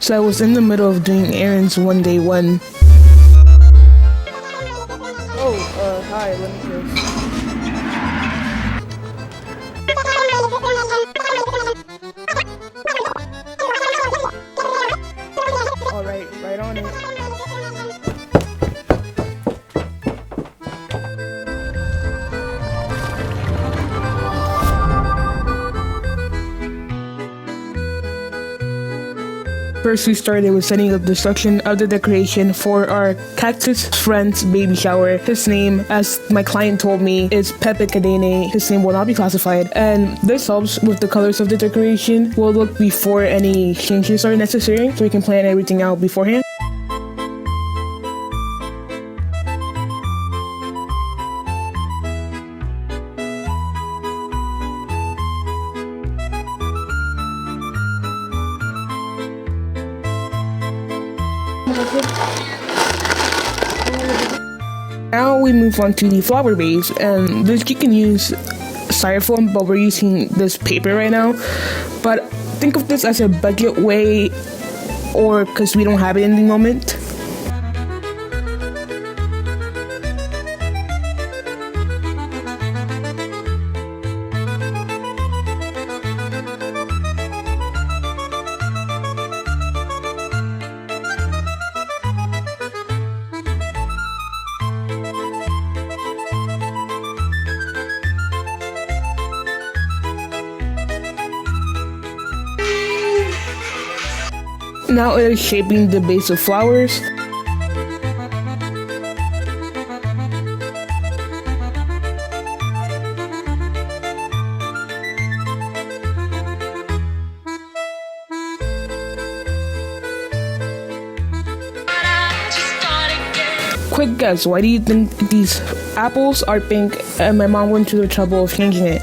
So I was in the middle of doing errands one day when... Oh, hi, let me just... Alright, right on it. First, we started with setting up the section of the decoration for our cactus friend's baby shower. His name, as my client told me, is Pepe Cadene. His name will not be classified. And this helps with the colors of the decoration. We'll look before any changes are necessary, so we can plan everything out beforehand. Now we move on to the flower vase, and this you can use styrofoam, but we're using this paper right now. But think of this as a budget way, or because we don't have it in the moment. Now it is shaping the base of flowers. Quick guess, why do you think these apples are pink and my mom went to the trouble of changing it?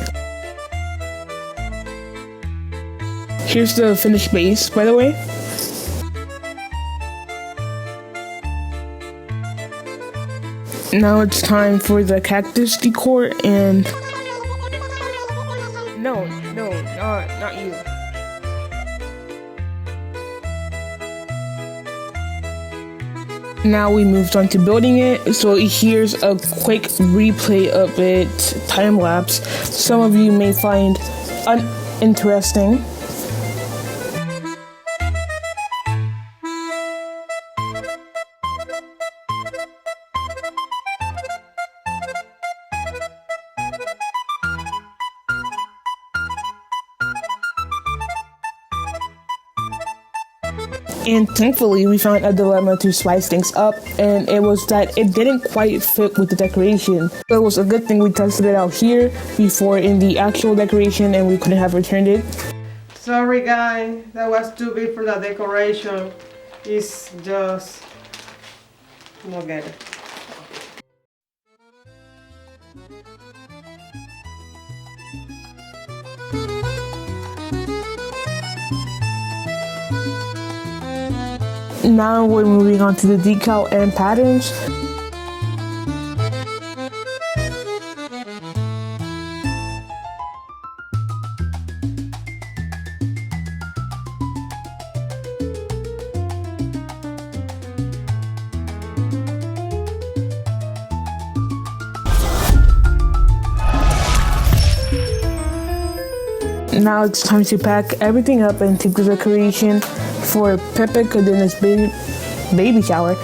Here's the finished base, by the way. Now it's time for the cactus decor, and no, not you. Now we moved on to building it, so here's a quick replay of it, time lapse. Some of you may find uninteresting. And thankfully, we found a dilemma to spice things up, and it was that it didn't quite fit with the decoration. So it was a good thing we tested it out here before in the actual decoration, and we couldn't have returned it. Sorry guys, that was too big for the decoration. It's just... not good. Now we're moving on to the decal and patterns. Now it's time to pack everything up and take the decoration for Pepe Cadena's baby shower.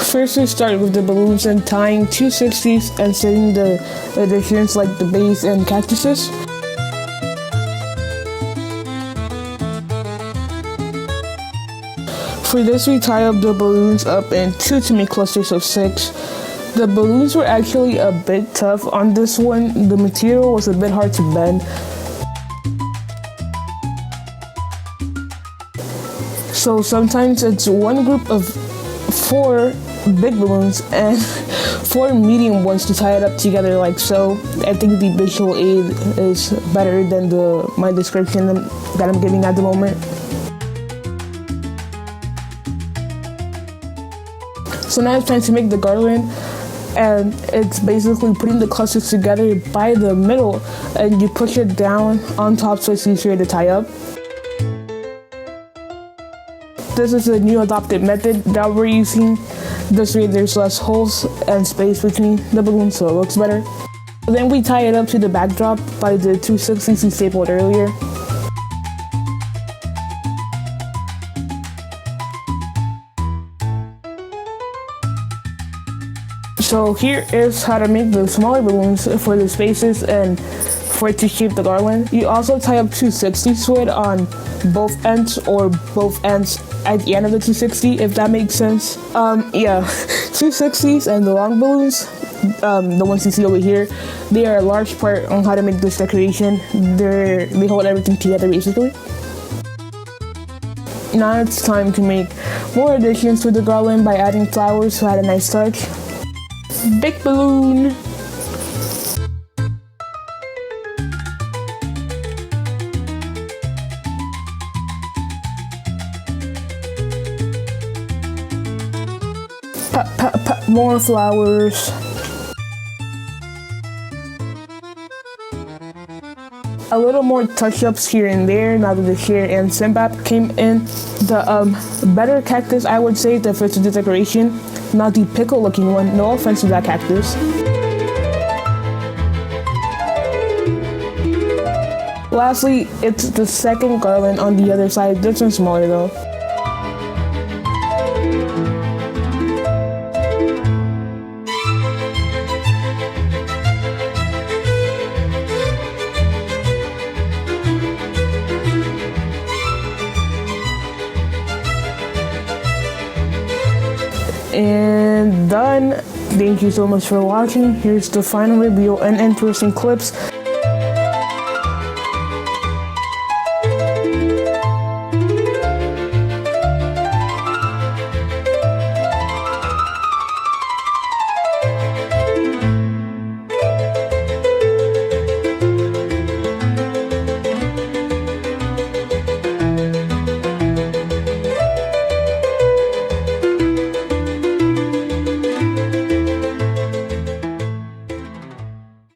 First we start with the balloons and tying 260s and setting the additions like the base and cactuses. For this, we tie up the balloons up in 2 to make clusters of 6. The balloons were actually a bit tough on this one. The material was a bit hard to bend. So sometimes it's one group of 4 big balloons and 4 medium ones to tie it up together like so. I think the visual aid is better than my description that I'm giving at the moment. So now it's time to make the garland, and it's basically putting the clusters together by the middle, and you push it down on top so it's easier to tie up. This is a new adopted method that we're using. This way there's less holes and space between the balloons so it looks better. Then we tie it up to the backdrop by the 260s we stapled earlier. So here is how to make the smaller balloons for the spaces and for it to shape the garland. You also tie up 260s to it on both ends, or both ends at the end of the 260, if that makes sense. Yeah, 260s and the long balloons, the ones you see over here, they are a large part on how to make this decoration. They hold everything together basically. Now it's time to make more additions to the garland by adding flowers to add a nice touch. Big balloon. More flowers. A little more touch-ups here and there now that the share and Simbap came in. The better cactus, I would say, that fits with the decoration, not the pickle-looking one. No offense to that cactus. Lastly, it's the second garland on the other side. This one's smaller though. And done. Thank you so much for watching. Here's the final reveal and interesting clips.